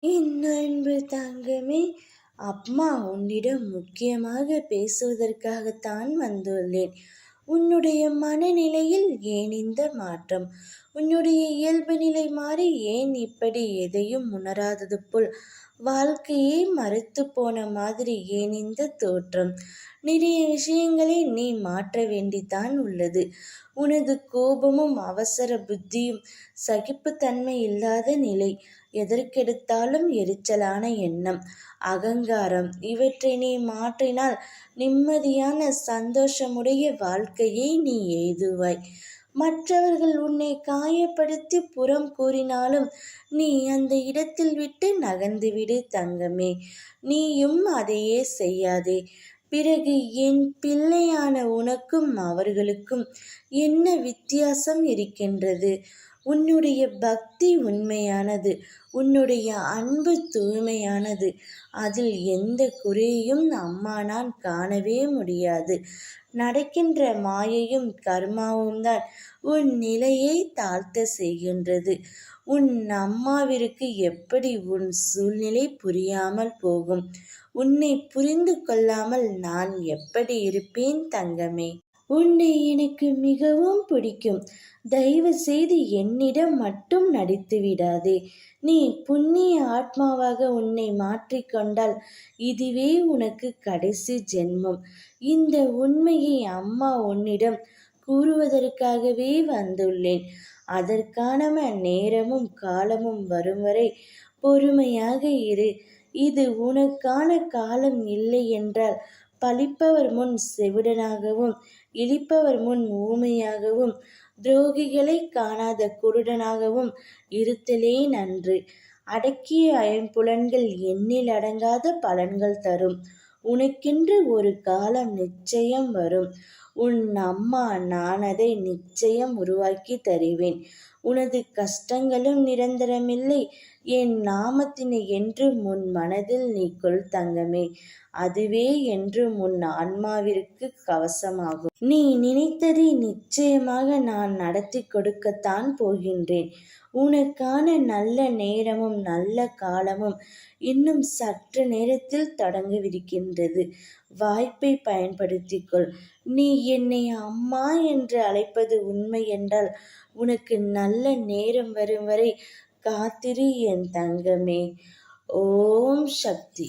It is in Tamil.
என் அன்பு தங்கமே, அம்மா உன்னிடம் முக்கியமாக பேசுவதற்காகத்தான் வந்துள்ளேன். உன்னுடைய மனநிலையில் ஏன் இந்த மாற்றம்? உன்னுடைய இயல்பு நிலை மாறி ஏன் இப்படி எதையும் உணராதது போல் வாழ்க்கையே மறுத்து போன மாதிரி ஏன் இந்த தோற்றம்? நிறைய விஷயங்களை நீ மாற்ற வேண்டித்தான் உள்ளது. உனது கோபமும் அவசர புத்தியும் சகிப்புத்தன்மை இல்லாத நிலை, எதற்கெடுத்தாலும் எரிச்சலான எண்ணம், அகங்காரம் இவற்றை நீ மாற்றினால் நிம்மதியான சந்தோஷமுடைய வாழ்க்கையை நீ எய்துவாய். மற்றவர்கள் உன்னை காயப்படுத்தி புறம் கூறினாலும் நீ அந்த இடத்தில் விட்டு நகர்ந்துவிடு தங்கமே. நீயும் அதையே செய்யாதே. பிறகு என் பிள்ளையான உனக்கும் அவர்களுக்கும் என்ன வித்தியாசம் இருக்கின்றது? உன்னுடைய பக்தி உண்மையானது, உன்னுடைய அன்பு தூய்மையானது. அதில் எந்த குறையும் அம்மா நான் காணவே முடியாது. நடக்கின்ற மாயையும் கர்மாவும் தான் உன் நிலையை தாழ்த்த செய்கின்றது. உன் அம்மாவிற்கு எப்படி உன் சூழ்நிலை புரியாமல் போகும்? உன்னை புரிந்து கொள்ளாமல் நான் எப்படி இருப்பேன் தங்கமே? உன்னை எனக்கு மிகவும் பிடிக்கும். தயவு செய்து என்னிடம் மட்டும் நடித்து விடாதே. நீ புண்ணிய ஆத்மாவாக உன்னை மாற்றிக்கொண்டால் இதுவே உனக்கு கடைசி ஜென்மம். இந்த உண்மையை அம்மா உன்னிடம் கூறுவதற்காகவே வந்துள்ளேன். அதற்கான நேரமும் காலமும் வரும் வரை பொறுமையாக இரு. இது உனக்கான காலம் இல்லை என்றால் பழிப்பவர் முன் செவிடனாகவும், இழிப்பவர் முன் ஊமையாகவும், துரோகிகளை காணாத குருடனாகவும் இருத்தலே நன்று. அடக்கிய ஐம்புலன்கள் எண்ணில் அடங்காத பலன்கள் தரும். உனக்கென்று ஒரு காலம் நிச்சயம் வரும். உன் அம்மா நான் அதை நிச்சயம் உருவாக்கி தருவேன். உனது கஷ்டங்களும் நிரந்தரமில்லை. என் நாமத்தினை என்றும் உன் மனதில் நீ கொள் தங்கமே. அதுவே என்றும் உன் ஆன்மாவிற்கு கவசமாகும். நீ நினைத்ததை நிச்சயமாக நான் நடத்தி கொடுக்கத்தான் போகின்றேன். உனக்கான நல்ல நேரமும் நல்ல காலமும் இன்னும் சற்று நேரத்தில் தொடங்கவிருக்கின்றது. வாய்ப்பை பயன்படுத்திக்கொள். நீ என்னை அம்மா என்று அழைப்பது உண்மை என்றால் உனக்கு நல்ல நேரம் வரும் வரை காத்திரு என் தங்கமே. ஓம் சக்தி.